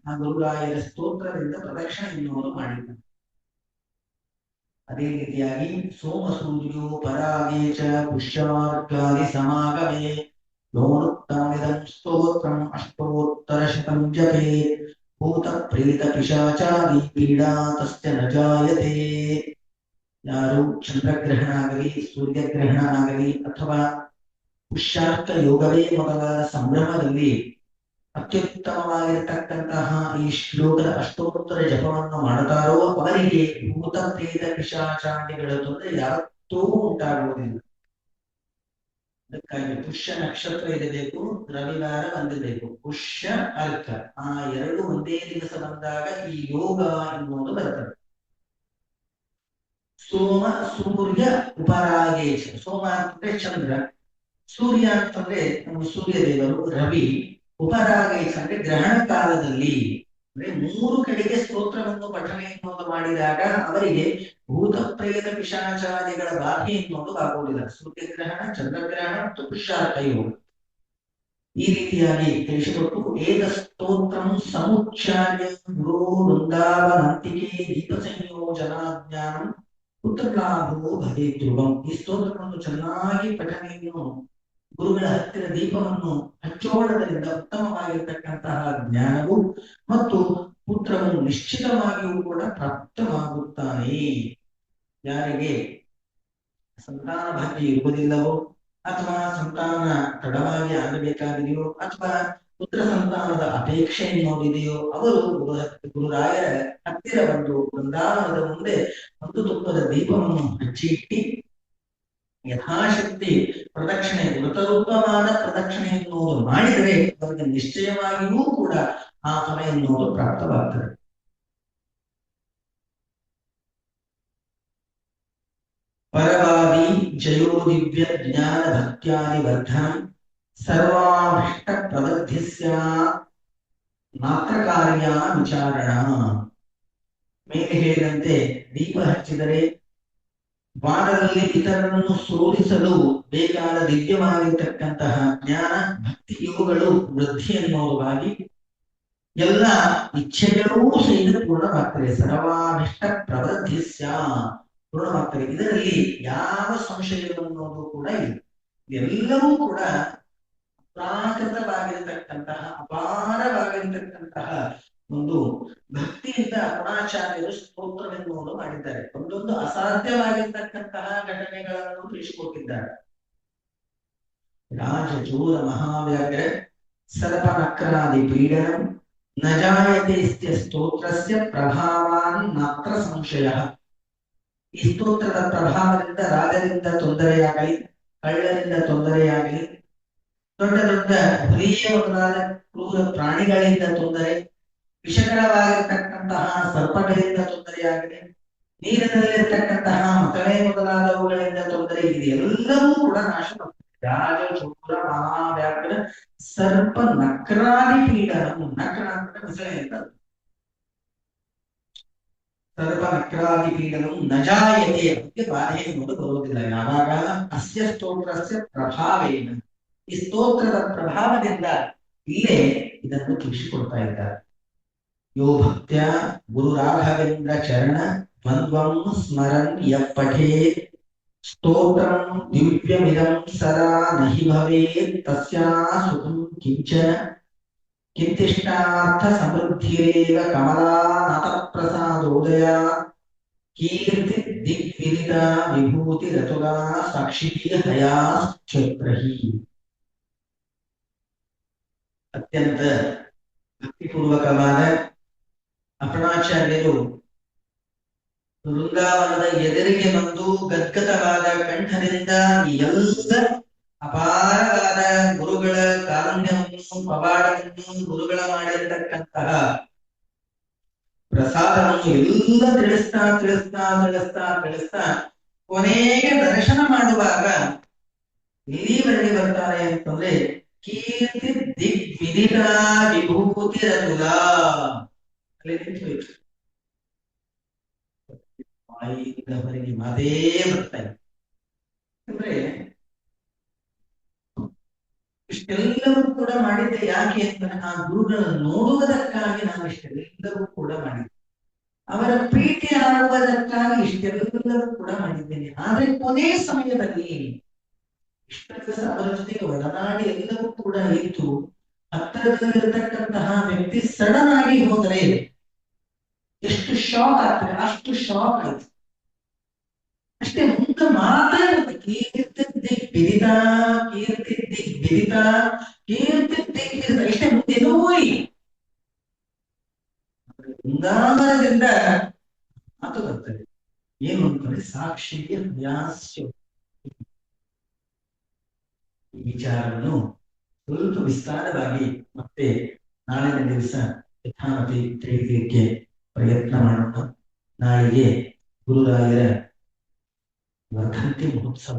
ಆ ಗುರುರಾಯರ ಸ್ತೋತ್ರದಿಂದ ಪ್ರದಕ್ಷಿಣೆ ಎನ್ನುವುದು ಮಾಡಿದ್ದಾನೆ. ಅದೇ ರೀತಿಯಾಗಿ ಸೋಮ ಸೂರ್ಯೋ ಪರಾಗೇ ಚ ಪುಷ್ಯಮಾರ್ಗಾದಿ ಸಮಾಗಮೇ ಯೋನುತ್ತಮವಿದಂ ಸ್ತೋತ್ರಂ ಅಷ್ಟೋತ್ತರಶತಂ ಜಪೇ ಭೂತ ಪ್ರೇತ ಪಿಶಾಚಾದಿ ಪೀಡಾ ತಸ್ಯ ನ ಜಾಯತೆ. ಯಾರು ಚಂದ್ರಗ್ರಹಣ ಆಗಲಿ, ಸೂರ್ಯಗ್ರಹಣ ಆಗಲಿ, ಅಥವಾ ಪುಷ್ಯಾರ್ಥ ಯೋಗವೇ ಮೊದಲಾದ ಸಂಭ್ರಮದಲ್ಲಿ ಅತ್ಯುತ್ತಮವಾಗಿರತಕ್ಕಂತಹ ಈ ಶ್ಲೋಕದ ಅಷ್ಟೋತ್ತರ ಜಪವನ್ನು ಮಾಡುತ್ತಾರೋ ಅವರಿಗೆ ಭೂತ ಪ್ರೇತ ಪಿಶಾಚಾದಿಗಳ ತೊಂದರೆ ಯಾವತ್ತೂ ಉಂಟಾಗುವುದಿಲ್ಲ. ಅದಕ್ಕಾಗಿ ಪುಷ್ಯ ನಕ್ಷತ್ರ ಇರಬೇಕು, ರವಿವಾರ ಬಂದಿರಬೇಕು. ಪುಷ್ಯ ಅರ್ಕ ಆ ಎರಡು ಒಂದೇ ದಿವಸ ಬಂದಾಗ ಈ ಯೋಗ ಎನ್ನುವುದು ಬರ್ತದೆ. ಸೋಮ ಸೂರ್ಯ ಉಪರಾಗೇಶ, ಸೋಮ ಅಂತಂದ್ರೆ ಚಂದ್ರ, ಸೂರ್ಯ ಅಂತಂದ್ರೆ ನಮ್ಮ ಸೂರ್ಯ ದೇವರು, ರವಿ ಉಪರಾಗೇಶ ಅಂದ್ರೆ ಗ್ರಹಣ ಕಾಲದಲ್ಲಿ ಅಂದ್ರೆ 3 ಕಡೆಗೆ ಸ್ತೋತ್ರವನ್ನು ಪಠನೆ ಎನ್ನುವುದು ಮಾಡಿದಾಗ ಅವರಿಗೆ ಭೂತ ಪ್ರೇತ ಪಿಶಾಚಾದಿಗಳ ಬಾಧೆ ಎನ್ನುವುದು ಆಗುವುದಿಲ್ಲ. ಸೂರ್ಯಗ್ರಹಣ, ಚಂದ್ರಗ್ರಹಣ ಮತ್ತು ಪುಷ್ಯಾರ್ಕ ಯೋಗ ಈ ರೀತಿಯಾಗಿ ತಿಳಿಸಿಕೊಟ್ಟು ಏಕ ಸ್ತೋತ್ರಂ ಸಮುಚ್ಚಾರ್ಯ ಗುರು ವೃಂದಾವನಂತಿಕೆ ದೀಪ ಸಂಯೋಜನಾ ಜ್ಞಾನಂ ಪುತ್ರಲಾಭೋ ಭವೇ ಧ್ರುವಂ. ಈ ಸ್ತೋತ್ರವನ್ನು ಚೆನ್ನಾಗಿ ಪಠನೆಯನ್ನು ಗುರುಗಳ ಹತ್ತಿರ ದೀಪವನ್ನು ಹಚ್ಚೋಣದಿಂದ ಉತ್ತಮವಾಗಿರ್ತಕ್ಕಂತಹ ಜ್ಞಾನವು ಮತ್ತು ಪುತ್ರವು ನಿಶ್ಚಿತವಾಗಿಯೂ ಕೂಡ ಪ್ರಾಪ್ತವಾಗುತ್ತಾನೆ. ಯಾರಿಗೆ ಸಂತಾನ ಭಾಗ್ಯ ಇರುವುದಿಲ್ಲವೋ, ಅಥವಾ ಸಂತಾನ ತಡವಾಗಿ ಆಗಬೇಕಾಗಿದೆಯೋ, ಅಥವಾ ಪುತ್ರ ಸಂತಾನದ ಅಪೇಕ್ಷೆ ಎನ್ನುವುದಿದೆಯೋ ಅವರು ಗುರುರಾಯರ ಹತ್ತಿರ ಬಂದು ವೃಂದಾವನದ ಮುಂದೆ ಒಂದು ತುಪ್ಪದ ದೀಪವನ್ನು ಹಚ್ಚಿಟ್ಟಿ ಯಥಾಶಕ್ತಿ ಪ್ರದಕ್ಷಿಣೆ, ವೃತರೂಪವಾದ ಪ್ರದಕ್ಷಿಣೆ ಎನ್ನುವುದು ಮಾಡಿದರೆ ಅವರಿಗೆ ನಿಶ್ಚಯವಾಗಿಯೂ ಕೂಡ ಆ ಫಲ ಎನ್ನುವುದು ಪ್ರಾಪ್ತವಾಗ್ತದೆ. ಪರವಾದಿ ಜಯೋ ದಿವ್ಯ ಜ್ಞಾನ ಭಕ್ತ್ಯಾದಿ ವರ್ಧನಂ ಸರ್ವಾಭಿಷ್ಟ ಪ್ರಬದ್ಧಿಸ್ಯ ಮಾತ್ರ ಕಾರ್ಯ ವಿಚಾರಣ. ಮೇಲೆ ಹೇಳಿದಂತೆ ದೀಪ ಹಚ್ಚಿದರೆ ವಾರದಲ್ಲಿ ಇತರರನ್ನು ಸೋಲಿಸಲು ಬೇಕಾದ ದಿವ್ಯವಾಗಿರ್ತಕ್ಕಂತಹ ಜ್ಞಾನ ಭಕ್ತಿ ಇವುಗಳು ವೃದ್ಧಿ ಎನ್ನುವುದಾಗಿ ಎಲ್ಲ ಇಚ್ಛೆಗಳೂ ಸಹಿತ ಪೂರ್ಣವಾಗ್ತದೆ. ಸರ್ವಾಭಿಷ್ಟ ಪ್ರವೃದ್ಧಿ ಪೂರ್ಣವಾಗ್ತದೆ. ಇದರಲ್ಲಿ ಯಾವ ಸಂಶಯಗಳನ್ನೋದು ಕೂಡ ಇಲ್ಲ. ಎಲ್ಲವೂ ಕೂಡ ಪ್ರಾಕೃತವಾಗಿರತಕ್ಕಂತಹ ಅಪಾರವಾಗಿರತಕ್ಕಂತಹ ಒಂದು ಭಕ್ತಿಯಿಂದ ಅರುಣಾಚಾರ್ಯರು ಸ್ತೋತ್ರವೆನ್ನುವುದು ಮಾಡಿದ್ದಾರೆ. ಒಂದೊಂದು ಅಸಾಧ್ಯವಾಗಿರ್ತಕ್ಕಂತಹ ಘಟನೆಗಳನ್ನು ತಿಳಿಸಿಕೊಟ್ಟಿದ್ದಾರೆ. ರಾಜಚೂರ ಮಹಾವ್ಯಾಘ್ರ ಸರ್ಪನಕ್ರಾದಿ ಪೀಡನಂ ನ ಜಾಯತೆ ಸ್ತೋತ್ರಸ್ಯ ಪ್ರಭಾವಾನ್ ಮಾತ್ರ ಸಂಶಯ. ಈ ಸ್ತೋತ್ರದ ಪ್ರಭಾವದಿಂದ ರಾಜರಿಂದ ತೊಂದರೆಯಾಗಲಿ, ಕಳ್ಳರಿಂದ ತೊಂದರೆಯಾಗಲಿ, ದೊಡ್ಡ ದೊಡ್ಡ ಹುಲಿಯ ಮೊದಲಾದ ಕ್ರೂರ ಪ್ರಾಣಿಗಳಿಂದ ತೊಂದರೆ, ವಿಷಕರವಾಗಿರ್ತಕ್ಕಂತಹ ಸರ್ಪಗಳಿಂದ ತೊಂದರೆಯಾಗಲಿ, ನೀರಿನಲ್ಲಿರ್ತಕ್ಕಂತಹ ಮೊಸಳೆ ಮೊದಲಾದವುಗಳಿಂದ ತೊಂದರೆ, ಇದೆಲ್ಲವೂ ಕೂಡ ನಾಶವಾಗ್ತದೆ. ರಾಜಚೂರ ಮಹಾವ್ಯಾಘ್ರ ಸರ್ಪ ನಕ್ರಾದಿ ಪೀಡನ. ನಕ್ರ ಅಂದ್ರೆ ಮೊಸಳೆ ಅಂತ. ಸರ್ಪ ನಕ್ರಾದಿ ಪೀಡನ ನಜಾಯತೆ, ಅದಕ್ಕೆ ಬಾಧೆ ಎನ್ನುವುದು ಬರುವುದಿಲ್ಲ. ಯಾವಾಗ ಅಸ್ಯ ಸ್ತೋತ್ರಸ್ಯ ಪ್ರಭಾವೇನ, ಈ ಸ್ತೋತ್ರದ ಪ್ರಭಾವದಿಂದ ಇಲ್ಲೇ ಇದನ್ನು ತಿಳಿಸಿಕೊಡ್ತಾ ಇದ್ದಾರೆ. ಯೋ ಭಕ್ತ್ಯ ಗುರು ರಾಘವೇಂದ್ರ ಚರಣ ದ್ವಂದ್ವಂ ಸ್ಮರನ್ ಯಃ ಪಠೇತ್ ಸ್ತೋತ್ರಂ ದಿವ್ಯಮಿದಂ ಸದಾ ನಹಿ ಭವೇತ್ ತಸ್ಯಾ ಸುಖಂ ಕಿಂಚನ ಕಿಂತಿಷ್ಟಾರ್ಥ ಸಮೃದ್ಧಿರೇವ ಕಮಲಾನತ ಪ್ರಸಾದೋದಯ ಕೀರ್ತಿ ದಿಗ್ವಿದಿತ ವಿಭೂತಿ ರತುಲಾ ಸಾಕ್ಷಿ ಹಯಾ ಕ್ಷೇತ್ರಹಿ. ಅತ್ಯಂತ ಭಕ್ತಿಪೂರ್ವಕವಾದ ಅಪಣಾಚಾರ್ಯರು ವೃಂದಾವನದ ಎದುರಿಗೆ ಬಂದು ಗದ್ಗದವಾದ ಕಂಠದಿಂದ ಎಲ್ಲ ಅಪಾರವಾದ ಗುರುಗಳ ಕಾರುಣ್ಯವನ್ನು, ಪವಾಡವನ್ನು, ಗುರುಗಳ ಮಾಡಿರತಕ್ಕಂತಹ ಪ್ರಸಾದವನ್ನು ಎಲ್ಲ ತಿಳಿಸ್ತಾ ಕೊನೆಗೆ ದರ್ಶನ ಮಾಡುವಾಗ ಎಲ್ಲಿವರೆಗೆ ಬರ್ತಾರೆ ಅಂತಂದ್ರೆ ಕೀರ್ತಿ ದಿಗ್ವಿದಿತ ವಿಭೂತಿ ರತುಲ. ಹೊರಗೆ ಮಾತೇ ಬರ್ತಾರೆ. ಅಂದ್ರೆ ಇಷ್ಟೆಲ್ಲವೂ ಕೂಡ ಮಾಡಿದ್ದೆ ಯಾಕೆ ಅಂತ, ಆ ಗುರುಗಳನ್ನು ನೋಡುವುದಕ್ಕಾಗಿ ನಾನು ಇಷ್ಟೆಲ್ಲವೂ ಕೂಡ ಮಾಡಿದ್ದೆ, ಅವರ ಪ್ರೀತಿ ಆಗುವುದಕ್ಕಾಗಿ ಇಷ್ಟೆಲ್ಲವೂ ಕೂಡ ಮಾಡಿದ್ದೇನೆ. ಆದ್ರೆ ಕೊನೆ ಸಮಯದಲ್ಲಿ ಇಷ್ಟ ದಿವಸ ಅವರ ಜೊತೆಗೆ ಒಡನಾಡಿ ಎಲ್ಲವೂ ಕೂಡ ಇತ್ತು, ಹತ್ತಿರದಲ್ಲಿರತಕ್ಕಂತಹ ವ್ಯಕ್ತಿ ಸಡನ್ ಆಗಿ ಹೋದರೆ ಎಷ್ಟು ಶಾಕ್ ಆಗ್ತದೆ, ಅಷ್ಟು ಶಾಕ್ ಆಯ್ತು. ಅಷ್ಟೇ, ಮುಂದೆ ಮಾತಾಡುತ್ತೆ ಕೀರ್ತಿ ದಿಗ್ವಿದಿತ, ಕೀರ್ತಿ ದಿಗ್ವಿದಿತ, ಕೀರ್ತಿ ದಿಗ್ವಿದಿತ, ಇಷ್ಟೇ, ಮುಂದೆ ಹೋಗಿ ವೃಂದಾವನದಿಂದ ಮಾತು ಬರ್ತದೆ. ಏನು ಅಂತಂದ್ರೆ ಸಾಕ್ಷಿಗೆ ವ್ಯಾಸ್ಯ. ಈ ವಿಚಾರವನ್ನು ಸ್ವಲ್ಪ ವಿಸ್ತಾರವಾಗಿ ಮತ್ತೆ ನಾಳಿನ ದಿವಸ ಯಥಾಮತಿ ತಿಳಿಯಲಿಕ್ಕೆ ಪ್ರಯತ್ನ ಮಾಡೋಣ. ನಾಳೆಗೆ ಗುರುರಾಯರ ವರ್ಧಂತಿ ಮಹೋತ್ಸವ,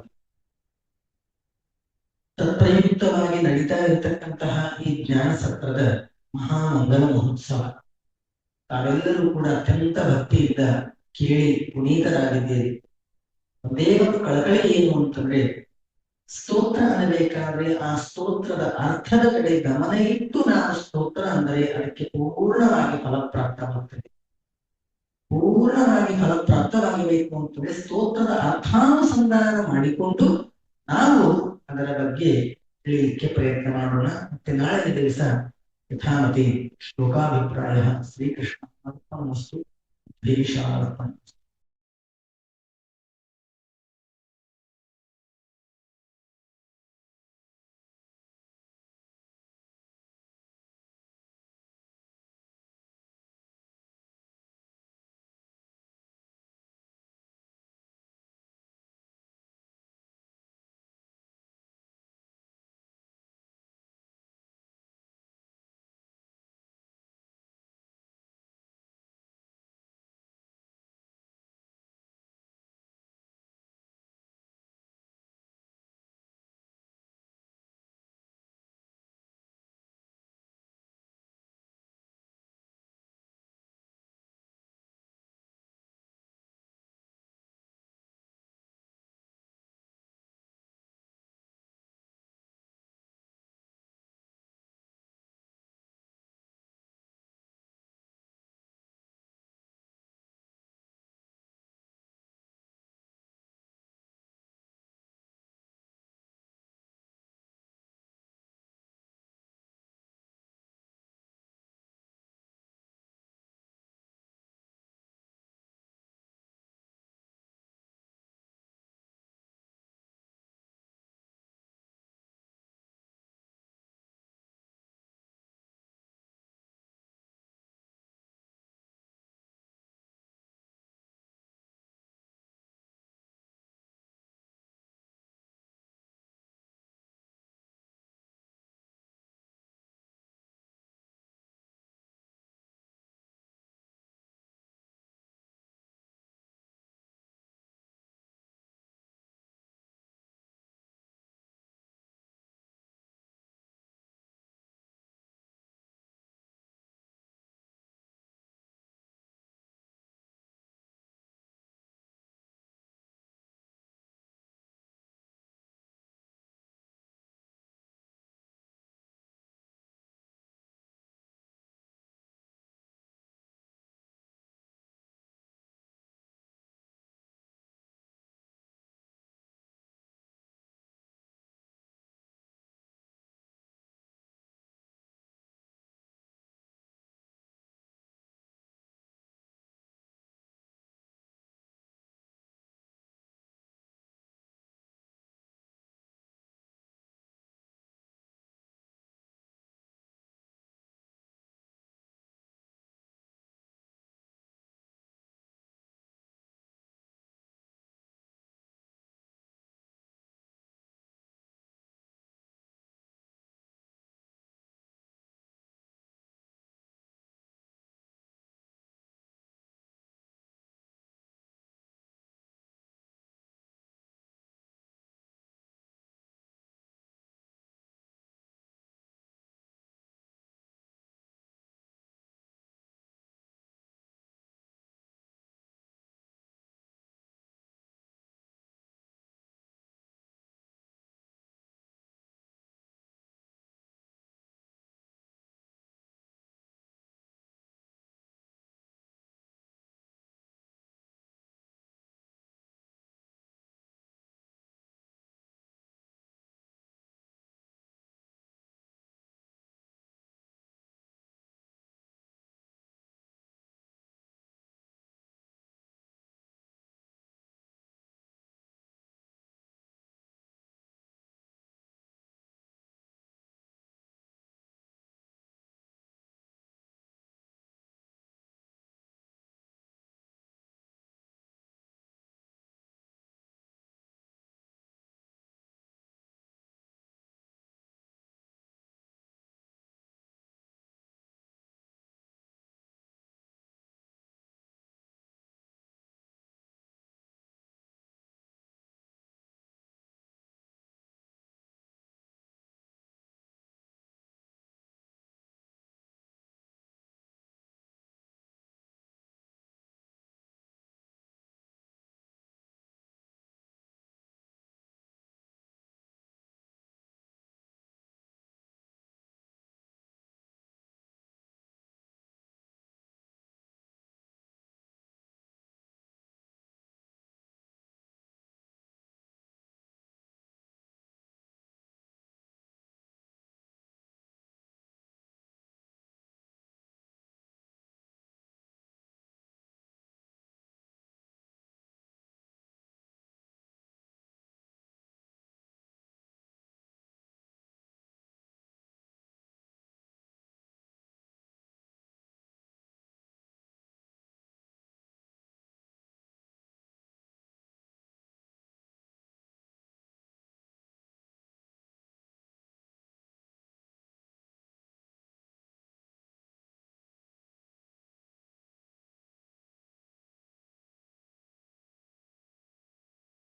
ತತ್ಪ್ರಯುಕ್ತವಾಗಿ ನಡೀತಾ ಇರತಕ್ಕಂತಹ ಈ ಜ್ಞಾನ ಸತ್ರದ ಮಹಾಮಂಗಲ ಮಹೋತ್ಸವ. ತಾವೆಲ್ಲರೂ ಕೂಡ ಅತ್ಯಂತ ಭಕ್ತಿಯಿಂದ ಕೇಳಿ ಪುನೀತರಾಗಿದ್ದೀರಿ. ಒಂದೇ ಒಂದು ಕಳಕಳಿ ಏನು ಅಂತಂದ್ರೆ, ಸ್ತೋತ್ರ ಅನ್ನಬೇಕಾದ್ರೆ ಆ ಸ್ತೋತ್ರದ ಅರ್ಥದ ಕಡೆ ಗಮನ ಇಟ್ಟು ನಾವು ಸ್ತೋತ್ರ ಅಂದರೆ ಅದಕ್ಕೆ ಪೂರ್ಣವಾಗಿ ಫಲಪ್ರಾಪ್ತವಾಗ್ತದೆ. ಪೂರ್ಣವಾಗಿ ಫಲಪ್ರಾಪ್ತವಾಗಬೇಕು ಅಂತಂದ್ರೆ ಸ್ತೋತ್ರದ ಅರ್ಥಾನುಸಂಧಾನ ಮಾಡಿಕೊಂಡು ನಾವು ಅದರ ಬಗ್ಗೆ ತಿಳಿಯಲಿಕ್ಕೆ ಪ್ರಯತ್ನ ಮಾಡೋಣ. ಮತ್ತೆ ನಾಳಿನ ದಿವಸ ಯಥಾಮತಿ ಶ್ಲೋಕಾಭಿಪ್ರಾಯ ಶ್ರೀಕೃಷ್ಣ ಅರ್ಪಣಮಸ್ತು.